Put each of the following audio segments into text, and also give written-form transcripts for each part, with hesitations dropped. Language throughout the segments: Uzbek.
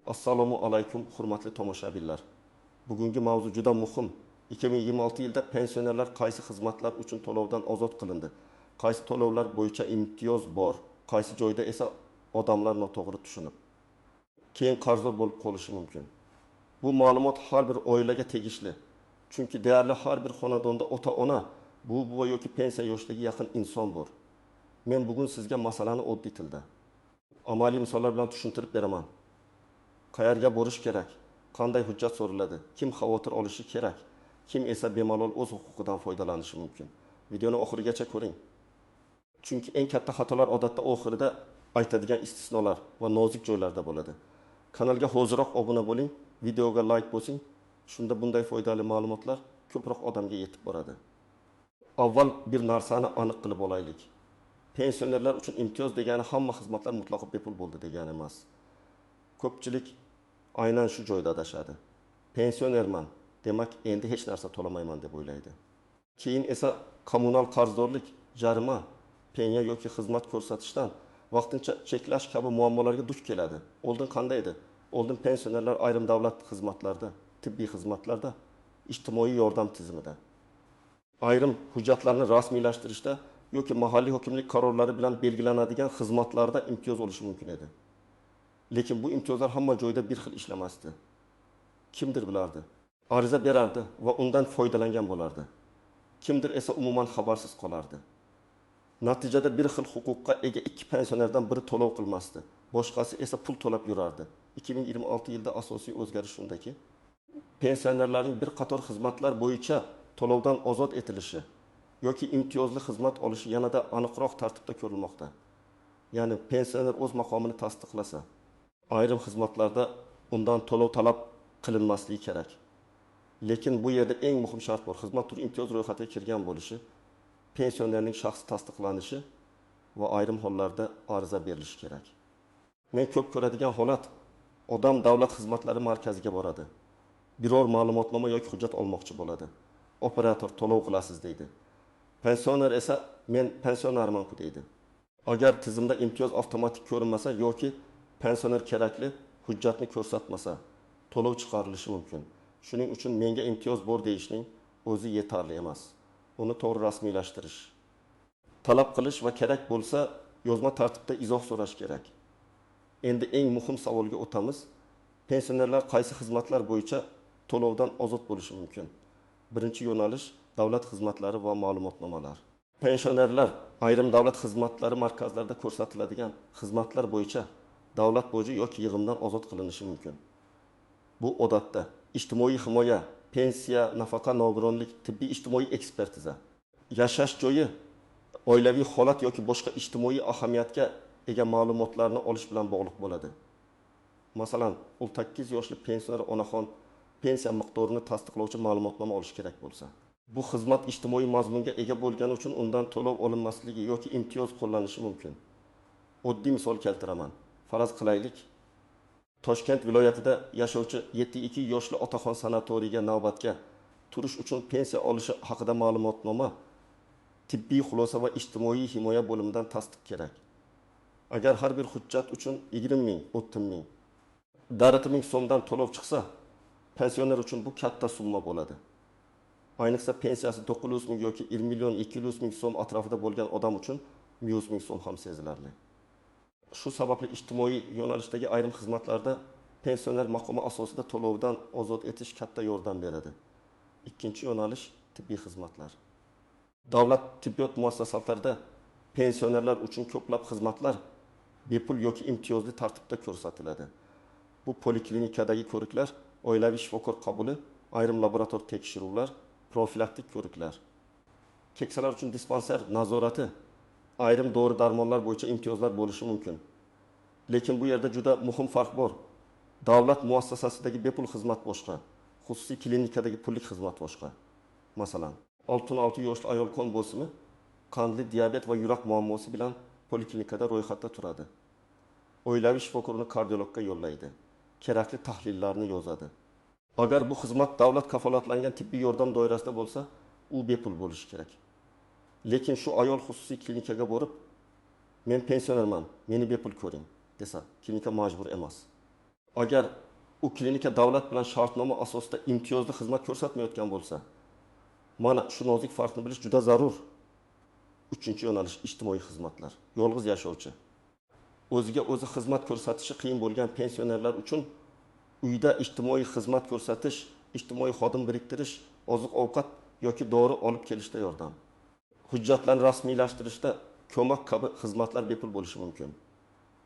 Assalomu alaykum, hurmatli tomoshabinlar. Bugungi mavzu juda muhim. 2026 yilda pensionerlar qaysi xizmatlar uchun to'lovdan ozod qilindi? Qaysi to'lovlar bo'yicha imtiyoz bor? Qaysi joyda esa odamlar noto'g'ri tushunib, keyin qarzdor bo'lib qolishi mumkin. Bu ma'lumot har bir oilaga tegishli. Chunki deyarli har bir xonadonda ota-ona, buvi yoki pensiya yoshiga yaqin inson bor. Men bugun sizga masalani oddiy tilda, amaliy misollar bilan tushuntirib beraman. Qayerga borish kerak? Qanday hujjat so'raladi? Kim xavotir olishi kerak? Kim esa bemalol o'z huquqidan foydalanishi mumkin? Videoni oxirigacha ko'ring. Chunki eng katta xatolar odatda oxirida aytadigan istisnolar va nozik joylarda bo'ladi. Kanalga hoziroq obuna bo'ling, videoga like bosing. Shunda bunday foydali ma'lumotlar ko'proq odamga yetib boradi. Avval bir narsani aniq qilib olaylik. Pensionerlar uchun imtiyoz degani hamma xizmatlar mutlaqo bepul bo'ldi degani emas. Ko'pchilik aynan shu joyda adashadi. Pensionerman, demak endi hech narsa to'lamayman deb o'ylaydi. Keyin esa kommunal qarzdorlik, jarima, penya yoki xizmat ko'rsatishdan vaqtincha cheklash kabi muammolarga duch keladi. Oldin qanday edi? Oldin pensionerlar ayrim davlat xizmatlarida, tibbiy xizmatlarda, ijtimoiy yordam tizimida, ayrim hujjatlarni rasmiylashtirishda yoki mahalliy hokimlik qarorlari bilan belgilanadigan xizmatlarda imtiyoz olishi mumkin edi. Lekin bu imtiyozlar hamma joyda bir xil ishlamasdi. Kimdir bilardi, ariza berardi va undan foydalangan bo'lardi. Kimdir esa umuman xabarsiz qolardi. Natijada bir xil huquqqa ega ikki pensionerdan biri to'lov qilmasdi, boshqasi esa pul to'lab yurardi. 2026 yilda asosiy o'zgarish shundaki, pensionerlarning bir qator xizmatlar bo'yicha to'lovdan ozod etilishi yoki imtiyozli xizmat olishi yanada aniqroq tartibda ko'rilmoqda. Ya'ni pensioner o'z maqomini tasdiqlasa, ayrim xizmatlarda undan to'lov talab qilinmasligi kerak. Lekin bu yerda eng muhim shart bor. Xizmat turi imtiyoz ro'yxatiga kirgan bo'lishi, pensionerning shaxsi tasdiqlanishi va ayrim hollarda ariza berilishi kerak. Men ko'p ko'radigan holat, odam davlat xizmatlari markaziga boradi. Biror ma'lumotnoma yoki hujjat olmoqchi bo'ladi. Operator to'lov qilasiz deydi. Pensioner esa men pensionerman-ku deydi. Agar tizimda imtiyoz avtomatik ko'rinmasa yoki pensioner kerakli hujjatni ko'rsatmasa, to'lov chiqarilishi mumkin. Shuning uchun menga imtiyoz bor deyishning o'zi yetarli emas. Uni to'g'ri rasmiylashtirish, talab qilish va kerak bo'lsa yozma tartibda izoh so'rash kerak. Endi eng muhim savolga o'tamiz. Pensionerlar qaysi xizmatlar bo'yicha to'lovdan ozod bo'lishi mumkin? Birinchi yo'nalish davlat xizmatlari va ma'lumotnomalar. Pensionerlar ayrim davlat xizmatlari markazlarida ko'rsatiladigan xizmatlar bo'yicha davlat boji yoki yig'imdan ozod qilinishi mumkin. Bu odatda ijtimoiy himoya, pensiya, nafaqa, nogironlik, tibbiy ijtimoiy ekspertiza, yashash joyi, oilaviy holat yoki boshqa ijtimoiy ahamiyatga ega ma'lumotlarni olish bilan bog'liq bo'ladi. Masalan, 18 yoshli pensioner onaxon pensiya miqdorini tasdiqlovchi ma'lumotnoma olish kerak bo'lsa, bu xizmat ijtimoiy mazmunga ega bo'lgani uchun undan to'lov olinmasligi yoki imtiyoz qo'llanishi mumkin. Oddiy misol keltiraman. Faraz qilaylik, Toshkent viloyatida yashovchi 72 yoshli otaxon sanatoriyga navbatga turish uchun pensiya olishi haqida ma'lumotnoma tibbiy xulosa va ijtimoiy himoya bo'limidan tasdiq kerak. Agar har bir hujjat uchun 20 ming, 30 ming, 40 ming so'mdan to'lov chiqsa, pensioner uchun bu katta summa bo'ladi. Ayniqsa pensiyasi 900 ming yoki 1 million 200 ming so'm atrofida bo'lgan odam uchun 100 ming so'm ham sezilarli. Shu sababli ijtimoiy yo'nalishdagi ayrim xizmatlarda pensioner maqomi asosida to'lovdan ozod etish katta yordam beradi. Ikkinchi yo'nalish tibbiy xizmatlar. Davlat tibbiyot muassasalarida pensionerlar uchun ko'plab xizmatlar bepul yoki imtiyozli tartibda ko'rsatiladi. Bu poliklinikadagi ko'riklar, oilaviy shifokor qabuli, ayrim laborator tekshiruvlar, profilaktik ko'riklar. Keksalar uchun dispanser nazorati, ayrim dori-darmonlar bo'yicha imtiyozlar bo'lishi mumkin. Lekin bu yerda juda muhim farq bor. Davlat muassasasidagi bepul xizmat boshqa, xususiy klinikadagi pullik xizmat boshqa. Masalan, 66 yoshli ayol qon bosimi, qandli diabet va yurak muammosi bilan poliklinikada ro'yxatda turadi. Oilaviy shifokorni kardiologga yo'llaydi. Kerakli tahlillarni yozadi. Agar bu xizmat davlat kafolatlangan tibbiy yordam doirasida bo'lsa, u bepul bo'lishi kerak. Lekin shu ayol xususiy klinikaga borib, men pensionerman, meni bepul ko'ring desa, klinika majbur emas. Agar u klinika davlat bilan shartnoma asosida imtiyozli xizmat ko'rsatmayotgan bo'lsa, mana shu nozik farqni bilish juda zarur. Uchinchi yo'nalish ijtimoiy xizmatlar. Yolg'iz yashovchi, o'ziga o'zi xizmat ko'rsatishi qiyin bo'lgan pensionerlar uchun uyda ijtimoiy xizmat ko'rsatish, ijtimoiy xodim biriktirish, oziq-ovqat yoki dori olib kelishda yordam. Hujjatlarni rasmiylashtirishda ko'mak kabi xizmatlar bepul bo'lishi mumkin.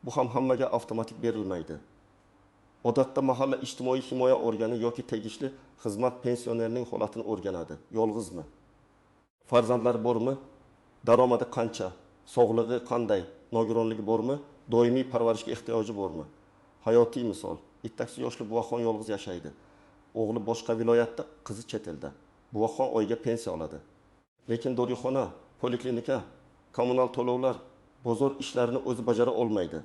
Bu ham hammaga avtomatik berilmaydi. Odatda mahalla ijtimoiy himoya organi yoki tegishli xizmat pensionerning holatini o'rganadi. Yolg'izmi? Farzandlari bormi? Daromadi qancha? Sog'lig'i qanday? Nogironligi bormi? Doimiy parvarishga ehtiyoji bormi? Hayotiy misol. 2 yoshli buvaxon yolg'iz yashaydi. O'g'li boshqa viloyatda, qizi chet elda. Buvaxon oyga pensiya oladi. Lekin dorixona, poliklinika, kommunal to'lovlar, bozor ishlarini o'zi bajara olmaydi.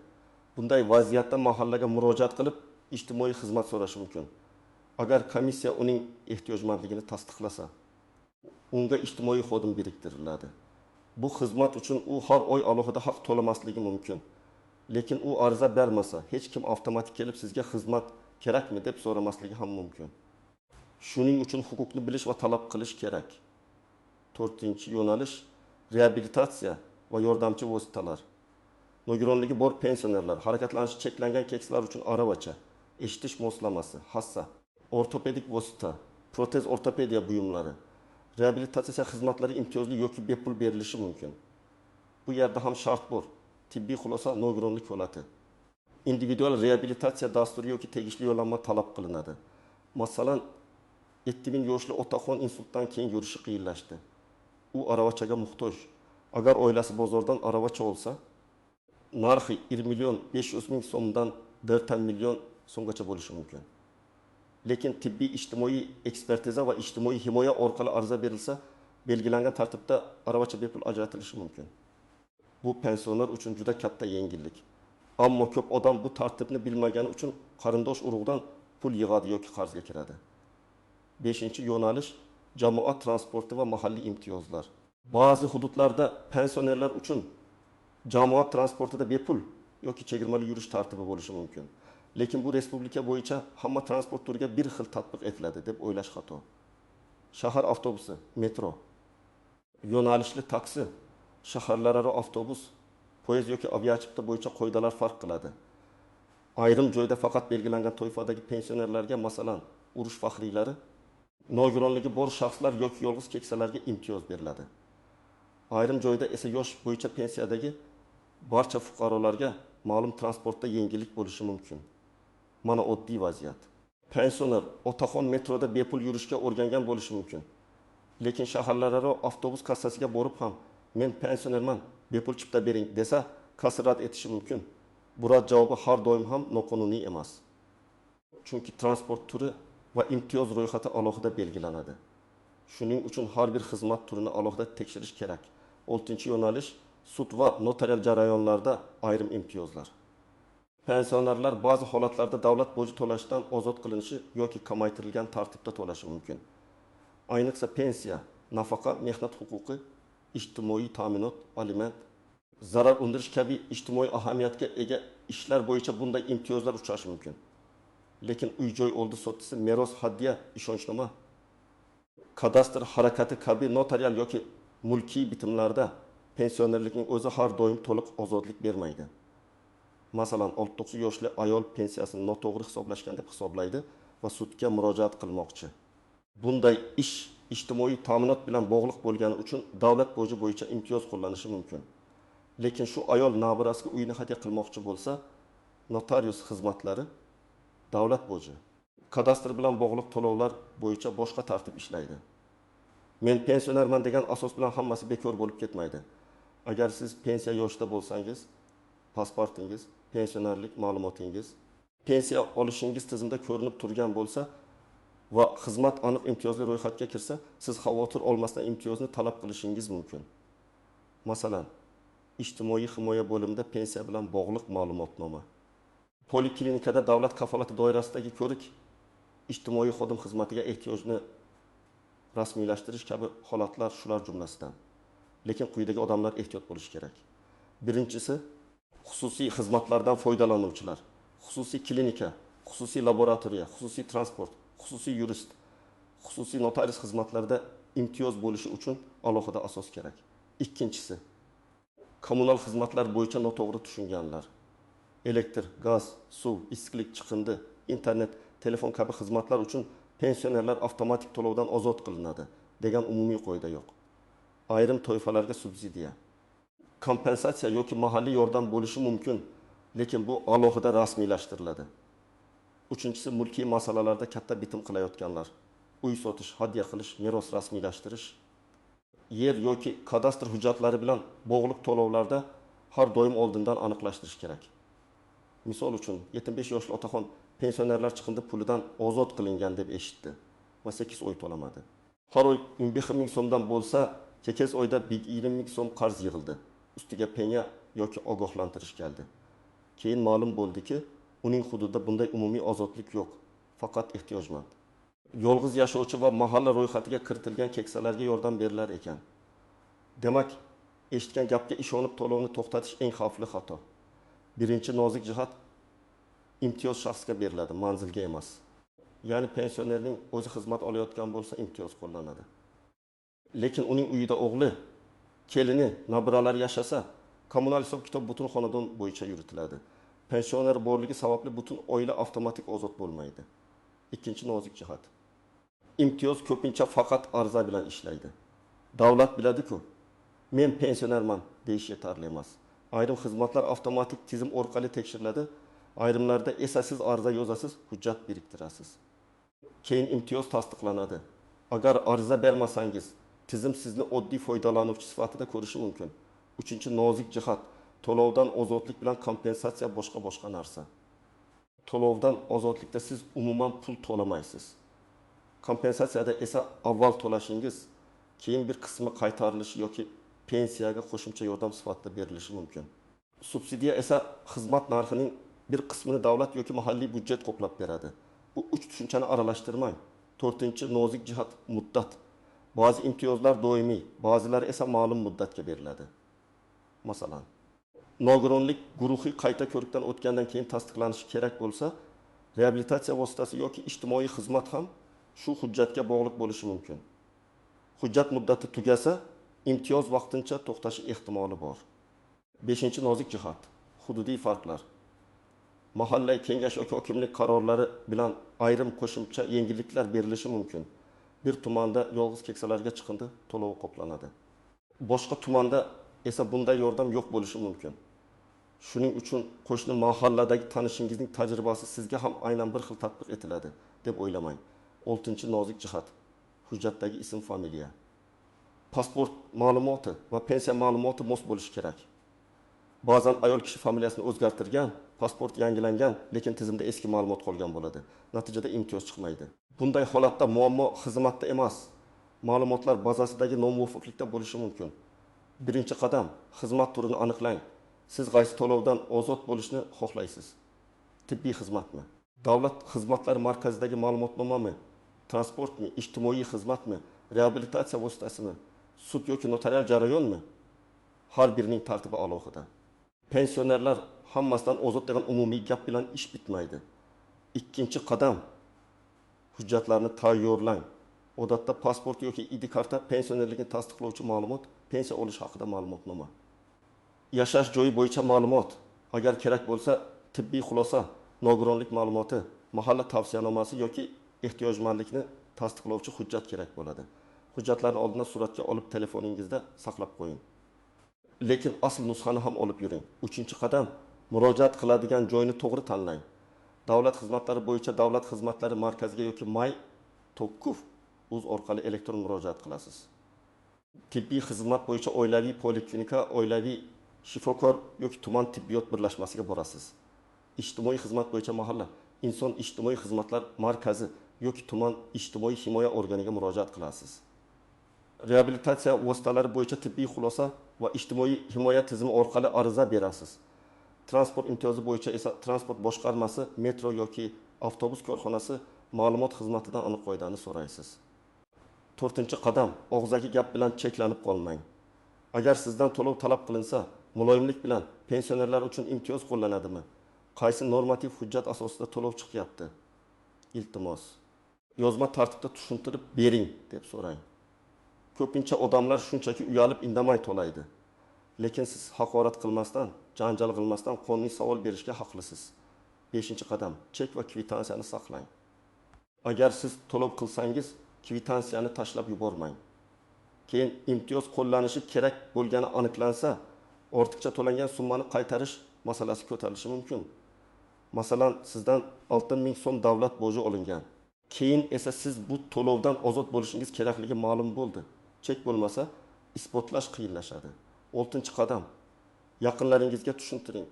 Bunday vaziyatda mahallaga murojaat qilib, ijtimoiy xizmat so'rashi mumkin. Agar komissiya uning ehtiyojmandligini tasdiqlasa, unga ijtimoiy xodim biriktiriladi. Bu xizmat uchun u har oy alohida haq to'lamasligi mumkin. Lekin u ariza bermasa, hech kim avtomatik kelib sizga xizmat kerakmi deb so'ramasligi ham mumkin. Shuning uchun huquqni bilish va talab qilish kerak. 4-yo'nalish reabilitatsiya va yordamchi vositalar. Nogironligi bor pensionerlar, harakatlanishi cheklangan keksalar uchun aravacha, eshitish moslamasi, hassa, ortopedik vosita, protez ortopediya buyumlari, reabilitatsiya xizmatlari imtiyozli yoki bepul berilishi mumkin. Bu yerda ham shart bor. Tibbiy xulosa nogironlik holati. Individual reabilitatsiya dasturi yoki tegishli yo'llanma talab qilinadi. Masalan, 7000 yoshli otaxon insultdan keyin yurishi qiyinlashdi. U aravachaga muhtoj. Agar oilasi bozordan aravacha olsa, narxi 1.500.000 so'mdan 4 million so'mgacha bo'lishi mumkin. Lekin tibbiy ijtimoiy ekspertiza va ijtimoiy himoya orqali ariza berilsa, belgilangan tartibda aravacha bepul ajratilishi mumkin. Bu pensioner uchun juda katta yengillik. Ammo ko'p odam bu tartibni bilmagani uchun qarindosh urug'dan pul yig'adi yoki qarzga kiradi. 5-yo'nalish jamoat transporti va mahalliy imtiyozlar. Ba'zi hududlarda pensionerlar uchun jamoat transportida bepul yoki chegirmali yurish tartibi bo'lishi mumkin. Lekin bu respublika bo'yicha hamma transport turiga bir xil tatbiq etiladi deb o'ylash xato. Shahar avtobusi, metro, yo'nalishli taksi, shaharlararo avtobus, poyezd yoki aviachipta bo'yicha qoidalar farq qiladi. Ayrim joyda faqat belgilangan toifadagi pensionerlarga, masalan, urush faxriylari, nogironligi bor shaxslar yoki yolg'iz keksalarga imtiyoz beriladi. Ayrim joyda esa yosh bo'yicha pensiyadagi barcha fuqarolarga ma'lum transportda yengillik bo'lishi mumkin. Mana oddiy vaziyat. Pensioner otaxon metroda bepul yurishga o'rgangan bo'lishi mumkin. Lekin shaharlararo avtobus kassasiga borib ham men pensionerman, bepul chipta bering desa, kassa rad etishi mumkin. Bu rad javobi har doim ham noqonuniy emas. Chunki transport turi va imtiyoz ro'yxati alohida belgilanadi. Shuning uchun har bir xizmat turini alohida tekshirish kerak. 6-yo'nalish sud va notarial jarayonlarda ayrim imtiyozlar. Pensionerlar ba'zi holatlarda davlat boji to'lashdan ozod qilinishi yoki kamaytirilgan tartibda to'lashi mumkin. Ayniqsa pensiya, nafaqa, mehnat huquqi, ijtimoiy ta'minot, aliment, zarar undirish kabi ijtimoiy ahamiyatga ega ishlar bo'yicha bunday imtiyozlar uchrashi mumkin. Lekin uy-joy oldi sottisi, meros haddiya, ishonchnoma, kadastr harakati kabi notarial yoki mulkiy bitimlarda pensionerlikning o'zi har doim to'liq ozodlik bermaydi. Masalan, 69 yoshli ayol pensiyasini noto'g'ri hisoblashgan deb hisoblaydi va sudga murojaat qilmoqchi. Bunday ish ijtimoiy ta'minot bilan bog'liq bo'lgani uchun davlat boji bo'yicha imtiyoz qo'llanishi mumkin. Lekin shu ayol nabirasiga uyni hadya qilmoqchi bo'lsa, notarius xizmatlari, davlat boji, kadastr bilan bog'liq to'lovlar bo'yicha boshqa tartib ishlaydi. Men pensionerman degan asos bilan hammasi bekor bo'lib ketmaydi. Agar siz pensiya yoshida bo'lsangiz, pasportingiz, pensionerlik ma'lumotingiz, pensiya olishingiz tizimda ko'rinib turgan bo'lsa va xizmat aniq imtiyozli ro'yxatga kirsa, siz xavotir olmasdan imtiyozni talab qilishingiz mumkin. Masalan, ijtimoiy himoya bo'limida pensiya bilan bog'liq ma'lumotnoma, poliklinikada davlat kafolati doirasidagi ko'rik, ijtimoiy xodim xizmatiga ehtiyojni rasmiylashtirish kabi holatlar shular jumlasidan. Lekin quyidagi odamlar ehtiyot bo'lishi kerak. Birinchisi, xususiy xizmatlardan foydalanuvchilar, xususiy klinika, xususiy laboratoriya, xususiy transport, xususiy yurist, xususiy notarius xizmatlarida imtiyoz bo'lishi uchun alohida asos kerak. Ikkinchisi, kommunal xizmatlar bo'yicha noto'g'ri tushunganlar. Elektr, gaz, suv, issiqlik, chiqindi, internet, telefon kabi xizmatlar uchun pensionerlar avtomatik to'lovdan ozod qilinadi degan umumiy qoida yo'q. Ayrim toifalarga subsidiya, kompensatsiya yoki mahalliy yordam bo'lishi mumkin, lekin bu alohida rasmiylashtiriladi. Uchinchisi, mulkiy masalalarda katta bitim qilayotganlar. Uy sotish, hadya qilish, meros rasmiylashtirish, yer yoki kadastr hujjatlari bilan bog'liq to'lovlarda har doim oldindan aniqlashtirish kerak. Misol uchun 75 yoshli otaxon pensionerlar chiqindi pulidan ozod qilingan deb eshitdi va 8 oy to'lamadi. Har oy 11 ming so'mdan bo'lsa, 8 oyda 20 ming so'm qarz yig'ildi. Ustiga penya yoki ogohlantirish keldi. Keyin ma'lum bo'ldiki, uning hududida bunday umumiy ozodlik yo'q, faqat ehtiyojmand. Yolg'iz yashovchi va mahalla ro'yxatiga kiritilgan keksalarga yordam berilar ekan. Demak, eshitgan gapga ishonib to'lovni to'xtatish eng xavfli xato. Birinchi nozik jihat imtiyoz shaxsga beriladi, manzilga emas. Ya'ni pensionerning o'zi xizmat olayotgan bo'lsa imtiyoz qo'llanadi. Lekin uning uyida o'g'li, kelini, nabiralari yashasa, kommunal hisob-kitob butun xonadon bo'yicha yuritiladi. Pensioner borligi sababli butun oila avtomatik ozod bo'lmaydi. Ikkinchi nozik jihat. Imtiyoz ko'pincha faqat ariza bilan ishlaydi. Davlat biladi-ku, men pensionerman deyish yetarli emas. Ayrim xizmatlar avtomatik tizim orqali tekshiriladi, ayrimlarda esa siz ariza yozasiz, hujjat biriktirasiz. Keyin imtiyoz tasdiqlanadi. Agar ariza bermasangiz, tizim sizni oddiy foydalanuvchi sifatida ko'rishi mumkin. Uchinchi nozik jihat, to'lovdan ozodlik bilan kompensatsiya boshqa narsa. To'lovdan ozodlikda siz umuman pul to'lamaysiz. Kompensatsiyada esa avval to'lashingiz, keyin bir qismi qaytarilishi yoki pensiyaga qo'shimcha yordam sifatida berilishi mumkin. Subsidiya esa xizmat narxining bir qismini davlat yoki mahalliy budjet qoplab beradi. Bu uch tushunchani aralashtirmang. To'rtinchi nozik jihat muddat. Ba'zi imtiyozlar doimiy, ba'zilari esa ma'lum muddatga beriladi. Masalan, nogironlik guruhiy qayta ko'rikdan o'tgandan keyin tasdiqlanishi kerak bo'lsa, reabilitatsiya vositasi yoki ijtimoiy xizmat ham shu hujjatga bog'liq bo'lishi mumkin. Hujjat muddati tugasa, imtiyoz vaqtincha to'xtashi ehtimoli bor. 5-nozik jihat, hududiy farqlar. Mahalla kengash yoki hokimlik qarorlari bilan ayrim qo'shimcha yengilliklar berilishi mumkin. Bir tumanda yolg'iz keksalarga chiqindi to'lovi qoplanadi. Boshqa tumanda esa bunday yordam yo'q bo'lishi mumkin. Shuning uchun qo'shni mahalladagi tanishingizning tajribasi sizga ham aynan bir xil tatbiq etiladi deb o'ylamang. 6-nozik jihat, hujjatdagi ism, familiya. Pasport ma'lumoti va pensiya ma'lumoti mos bo'lishi kerak. Ba'zan ayol kishi familiyasini o'zgartirgan, pasport yangilangan, lekin tizimda eski ma'lumot qolgan bo'ladi. Natijada imtiyoz chiqmaydi. Bunday holatda muammo xizmatda emas, ma'lumotlar bazasidagi nomuvofiqlikda bo'lishi mumkin. Birinchi qadam, xizmat turini aniqlang. Siz qaysi to'lovdan ozod bo'lishni xohlaysiz? Tibbiy xizmatmi? Davlat xizmatlari markazidagi ma'lumotnomami? Transportmi? Ijtimoiy xizmatmi? Reabilitatsiya vositasimi? Sud yoki notarial jarayonmi? Har birining tartibi alohida. Pensionerlar hammasidan ozod degan umumiy gap bilan ish bitmaydi. Ikkinchi qadam, hujjatlarni tayyorlang. Odatda pasport yoki ID karta pensionerlikni tasdiqlovchi ma'lumot, pensiya olish haqida ma'lumotnoma. Yashash joyi bo'yicha ma'lumot, agar kerak bo'lsa, tibbiy xulosa, nogironlik ma'lumoti, mahalla tavsiyanomasi yoki ehtiyojmandlikni tasdiqlovchi hujjat kerak bo'ladi. Hujjatlarni oldindan suratga olib telefoningizda saqlab qo'ying. Lekin asl nusxani ham olib yuring. 3-qadam, murojaat qiladigan joyni to'g'ri tanlang. Davlat xizmatlari bo'yicha davlat xizmatlari markaziga yoki may.gov.uz orqali elektron murojaat qilasiz. Tibbiy xizmat bo'yicha oilaviy poliklinika, oilaviy shifokor yoki tuman tibbiyot birlashmasiga borasiz. Ijtimoiy xizmat bo'yicha mahalla, inson ijtimoiy xizmatlar markazi yoki tuman ijtimoiy himoya organiga murojaat qilasiz. Reabilitatsiya vositalari bo'yicha tibbiy xulosa va ijtimoiy himoya tizimi orqali ariza berasiz. Transport imtiyozi bo'yicha esa transport boshqarmasi, metro yoki avtobus korxonasi ma'lumot xizmatidan aniq qoidani so'raysiz. 4-qadam, og'zaki gap bilan cheklanib qolmang. Agar sizdan to'lov talab qilinsa, muloyimlik bilan pensionerlar uchun imtiyoz qo'llanadimi? qaysi normativ hujjat asosida to'lov chiqyapti? Iltimos, yozma tartibda tushuntirib bering deb so'rang. Ko'pincha odamlar shunchaki uyalib indamay to'laydi. Lekin siz haqorat qilmasdan, janjal qilmasdan qonuniy savol berishga haqlisiz. 5-qadam, chek va kvitansiyani saqlang. Agar siz to'lov qilsangiz, kvitansiyani tashlab yubormang. Keyin imtiyoz qo'llanishi kerak bo'lgani aniqlansa, ortiqcha to'langan summani qaytarish masalasi ko'tarilishi mumkin. Masalan, sizdan 6000 so'm davlat boji olingan. Keyin esa siz bu to'lovdan ozod bo'lishingiz kerakligi ma'lum bo'ldi. Chek bo'lmasa, isbotlash qiyinlashadi. 6-qadam. Yaqinlaringizga tushuntiring.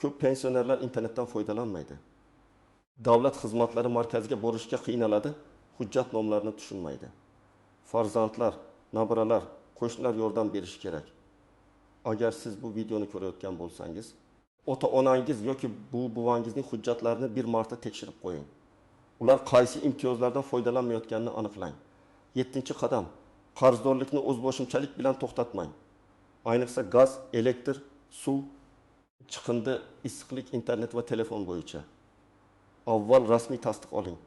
Ko'p pensionerlar internetdan foydalanmaydi. Davlat xizmatlari markaziga borishga qiynaladi, hujjat nomlarini tushunmaydi. Farzandlar, nabiralar, qo'shnilar yordam berishi kerak. Agar siz bu videoni ko'rayotgan bo'lsangiz, ota-onangiz yoki buvangizning hujjatlarini bir marta tekshirib qo'ying. Ular qaysi imtiyozlardan foydalanmayotganini aniqlang. 7-qadam. Qarzdorlikni o'zboshimchalik bilan to'xtatmang. Ayniqsa gaz, elektr, suv, chiqindi, issiqlik, internet va telefon bo'yicha. Avval rasmiy tasdiq oling.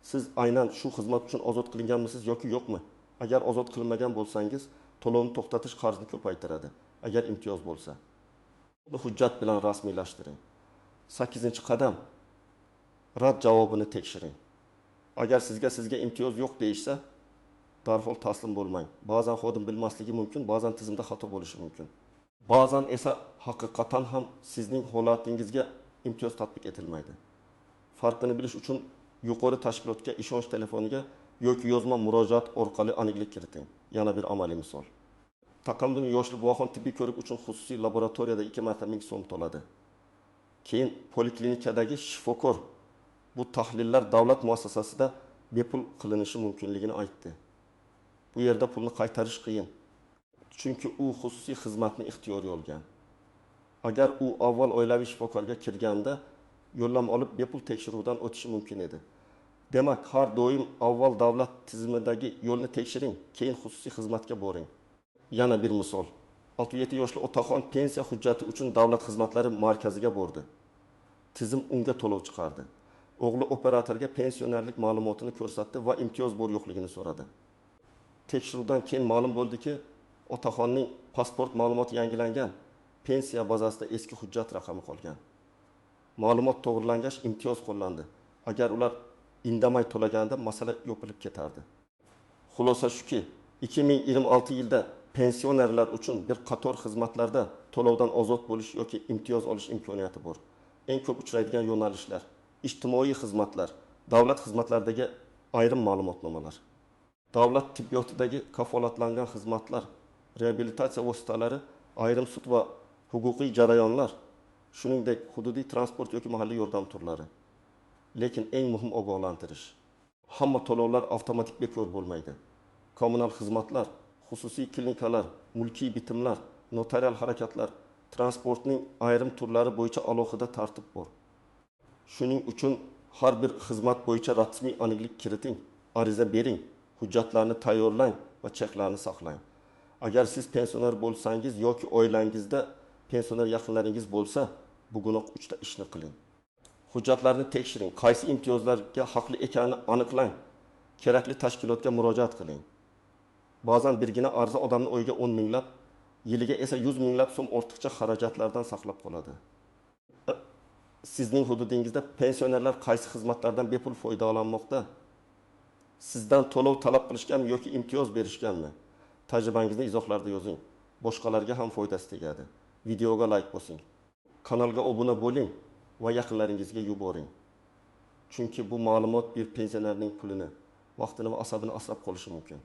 Siz aynan shu xizmat uchun ozod qilinganmisiz yoki yo'qmi? Agar ozod qilinmagan bo'lsangiz, to'lovni to'xtatish qarzni ko'paytiradi. Agar imtiyoz bo'lsa, bu hujjat bilan rasmiylashtiring. 8-qadam. Rad javobini tekshiring. Agar sizga imtiyoz yo'q deyishsa, darhol taslim bo'lmang. Ba'zan xodim bilmasligi mumkin, ba'zan tizimda xato bo'lishi mumkin. Ba'zan esa haqiqatan ham sizning holatingizga imtiyoz tatbiq etilmaydi. Farqini bilish uchun yuqori tashkilotga ishonch telefoniga yoki yozma murojaat orqali aniqlik kiriting. Yana bir amaliy misol. Taqamdagi yoshli guvohon tibbiy ko'rik uchun xususiy laboratoriyada 2 marta 1000 so'm to'ladi. Keyin poliklinikadagi shifokor bu tahlillar davlat muassasasida bepul qilinishi mumkinligini aytdi. Bu yerda pulni qaytarish qiyin. Chunki u xususiy xizmatni ixtiyoriy olgan. Agar u avval oilaviy shifokorga kirganda yo'llanma olib bepul tekshiruvdan o'tishi mumkin edi. Demak, har doim avval davlat tizimidagi yo'lni tekshiring, keyin xususiy xizmatga boring. Yana bir misol. 67 yoshli otaxon pensiya hujjati uchun davlat xizmatlari markaziga bordi. Tizim unga to'lov chiqardi. O'g'li operatorga pensionerlik ma'lumotini ko'rsatdi va imtiyoz bor yo'qligini so'radi. Tekshiruvdan keyin ma'lum bo'ldiki, otaxonning pasport ma'lumoti yangilangan, pensiya bazasida eski hujjat raqami qolgan. Ma'lumot to'g'rilangach, imtiyoz qo'llandi. Agar ular indamay to'laganda masala yopilib ketardi. Xulosa shuki, 2026 yilda pensionerlar uchun bir qator xizmatlarda to'lovdan ozod bo'lish yoki imtiyoz olish imkoniyati bor. Eng ko'p uchraydigan yo'nalishlar: ijtimoiy xizmatlar, davlat xizmatlaridagi ayrim ma'lumotnomalar, davlat tibbiyotidagi kafolatlangan xizmatlar, reabilitatsiya vositalari, ayrim sud va huquqiy jarayonlar, shuningdek hududiy transport yoki mahalliy yordam turlari. Lekin eng muhim ogohlantirish: hamma to'lovlar avtomatik bekor bo'lmaydi. Kommunal xizmatlar, xususiy klinikalar, mulkiy bitimlar, notarial harakatlar, transportning ayrim turlari bo'yicha alohida tartib bor. Shuning uchun har bir xizmat bo'yicha rasmiy aniqlik kiriting, ariza bering, hujjatlarni tayyorlang va cheklarni saqlang. Agar siz pensioner bo'lsangiz yoki oilangizda pensioner yaqinlaringiz bo'lsa, bugunoq 3 ta ishni qiling. Hujjatlarni tekshiring, qaysi imtiyozlarga haqli ekanini aniqlang. Kerakli tashkilotga murojaat qiling. Ba'zan birgina arza odamning o'yiga 10 minglab, yiliga esa 100 minglab so'm ortiqcha xarajatlardan saqlab qoladi. Sizning hududingizda pensionerlar qaysi xizmatlardan bepul foydalanmoqda? Sizdan to'lov talab qilishganmi yoki imtiyoz berishganmi? Tajribangizni izohlarda yozing. Boshqalarga ham foydasi tegadi. Videoga like bosing. Kanalga obuna bo'ling va yaqinlaringizga yuboring. Chunki bu ma'lumot bir pensionerning pulini, vaqtini va asabini asrab qolishi mumkin.